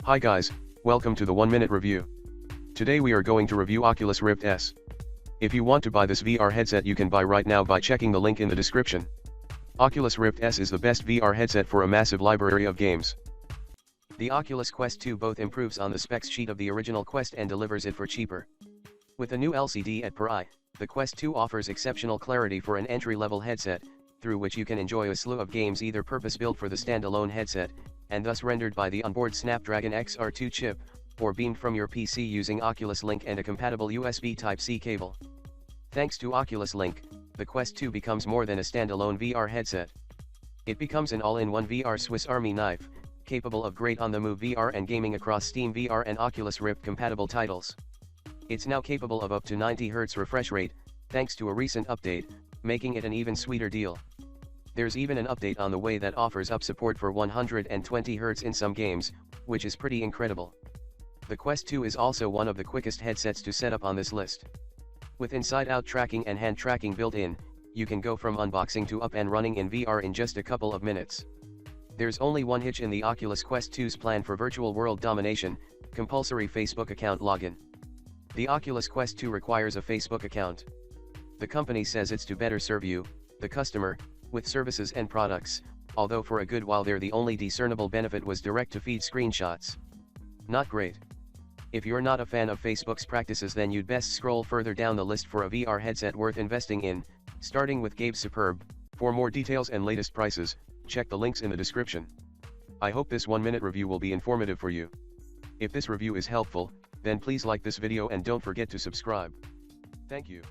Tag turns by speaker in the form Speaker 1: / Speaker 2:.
Speaker 1: Hi guys, welcome to the 1 minute review. Today we are going to review Oculus Rift S. If you want to buy this VR headset you can buy right now by checking the link in the description. Oculus Rift S is the best VR headset for a massive library of games. The Oculus Quest 2 both improves on the specs sheet of the original Quest and delivers it for cheaper. With a new LCD at per eye, the Quest 2 offers exceptional clarity for an entry-level headset, through which you can enjoy a slew of games either purpose-built for the standalone headset, and thus rendered by the onboard Snapdragon XR2 chip, or beamed from your PC using Oculus Link and a compatible USB Type-C cable. Thanks to Oculus Link, the Quest 2 becomes more than a standalone VR headset. It becomes an all-in-one VR Swiss Army knife, capable of great on-the-move VR and gaming across Steam VR and Oculus Rift compatible titles. It's now capable of up to 90 Hz refresh rate, thanks to a recent update, making it an even sweeter deal. There's even an update on the way that offers up support for 120 Hz in some games, which is pretty incredible. The Quest 2 is also one of the quickest headsets to set up on this list. With inside-out tracking and hand tracking built in, you can go from unboxing to up and running in VR in just a couple of minutes. There's only one hitch in the Oculus Quest 2's plan for virtual world domination: compulsory Facebook account login. The Oculus Quest 2 requires a Facebook account. The company says it's to better serve you, the customer, with services and products, although for a good while there the only discernible benefit was direct-to-feed screenshots. Not great. If you're not a fan of Facebook's practices, then you'd best scroll further down the list for a VR headset worth investing in, starting with Gabe Superb. For more details and latest prices, check the links in the description. I hope this 1-minute review will be informative for you. If this review is helpful, then please like this video and don't forget to subscribe. Thank you.